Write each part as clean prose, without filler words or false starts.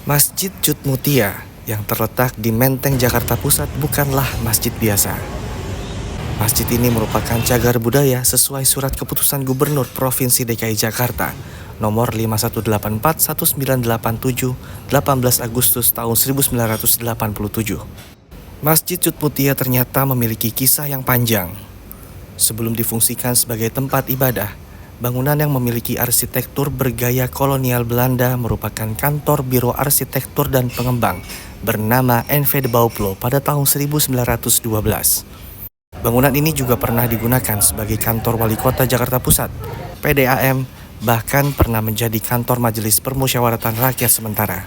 Masjid Cut Mutia yang terletak di Menteng, Jakarta Pusat bukanlah masjid biasa. Masjid ini merupakan cagar budaya sesuai surat keputusan Gubernur Provinsi DKI Jakarta nomor 51841987 18 Agustus tahun 1987. Masjid Cut Mutia ternyata memiliki kisah yang panjang. Sebelum difungsikan sebagai tempat ibadah, bangunan yang memiliki arsitektur bergaya kolonial Belanda merupakan kantor Biro Arsitektur dan Pengembang bernama NV de Bouwplo pada tahun 1912. Bangunan ini juga pernah digunakan sebagai kantor Wali Kota Jakarta Pusat, PDAM, bahkan pernah menjadi kantor Majelis Permusyawaratan Rakyat sementara.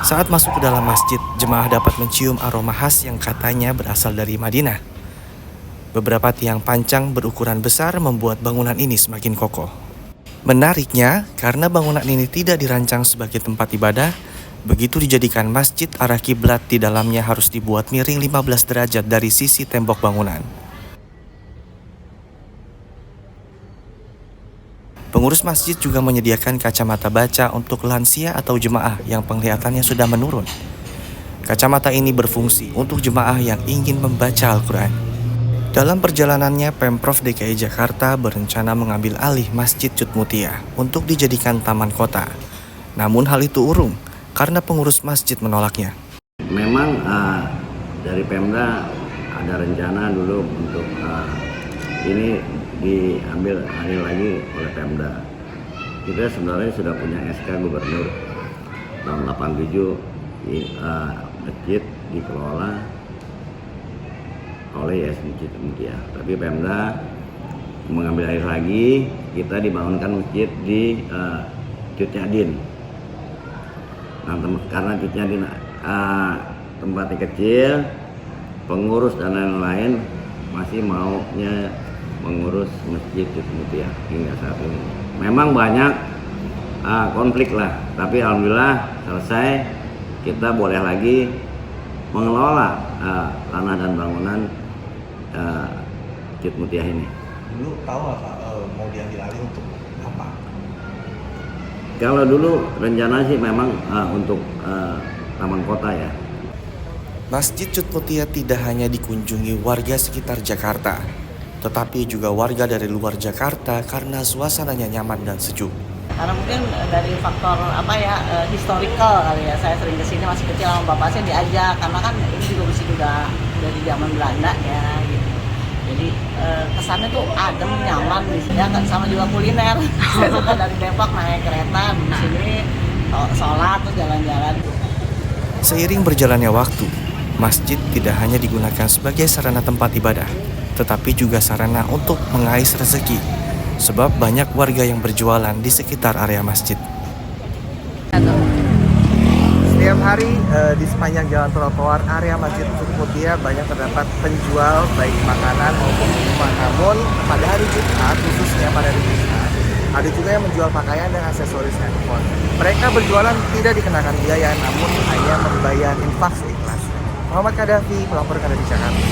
Saat masuk ke dalam masjid, jemaah dapat mencium aroma khas yang katanya berasal dari Madinah. Beberapa tiang pancang berukuran besar membuat bangunan ini semakin kokoh. Menariknya, karena bangunan ini tidak dirancang sebagai tempat ibadah, begitu dijadikan masjid, arah kiblat di dalamnya harus dibuat miring 15 derajat dari sisi tembok bangunan. Pengurus masjid juga menyediakan kacamata baca untuk lansia atau jemaah yang penglihatannya sudah menurun. Kacamata ini berfungsi untuk jemaah yang ingin membaca Al-Quran. Dalam perjalanannya, Pemprov DKI Jakarta berencana mengambil alih Masjid Cut Mutia untuk dijadikan taman kota. Namun hal itu urung karena pengurus masjid menolaknya. Memang dari Pemda ada rencana dulu untuk ini diambil alih lagi oleh Pemda. Kita sebenarnya sudah punya SK Gubernur tahun 87 masjid dikelola oleh Yayasan Cut Mutia. Tapi Pemda mengambil alih lagi, kita dibangunkan masjid di Cut Nyadin. Nah, karena Cut Nyadin tempatnya kecil, pengurus dan lain-lain masih maunya mengurus masjid Cut Mutia hingga saat ini. Memang banyak konflik lah, tapi alhamdulillah selesai. Kita boleh lagi mengelola tanah dan bangunan Cut Mutia ini. Dulu tahu nggak Pak, mau diambil alih untuk apa? Kalau dulu rencana sih memang untuk taman kota ya. Masjid Cut Mutia tidak hanya dikunjungi warga sekitar Jakarta, tetapi juga warga dari luar Jakarta karena suasananya nyaman dan sejuk. Karena mungkin dari faktor historical kali ya, saya sering kesini masih kecil sama bapak saya diajak, karena kan ini juga masih dari zaman Belanda ya gitu. Jadi kesannya tuh adem, nyaman ya kan, sama juga kuliner. Saya suka dari Depok naik kereta di sini, sholat terus jalan-jalan. Seiring berjalannya waktu, masjid tidak hanya digunakan sebagai sarana tempat ibadah, tetapi juga sarana untuk mengais rezeki. Sebab banyak warga yang berjualan di sekitar area masjid. Setiap hari di sepanjang jalan trotoar area Masjid Cut Mutia banyak terdapat penjual baik makanan maupun minuman. Namun pada hari Jumat, khususnya pada hari Jumat, ada juga yang menjual pakaian dan aksesoris handphone. Mereka berjualan tidak dikenakan biaya, namun hanya membayar infak seikhlas. Muhammad Kadafi melaporkan dari Jakarta.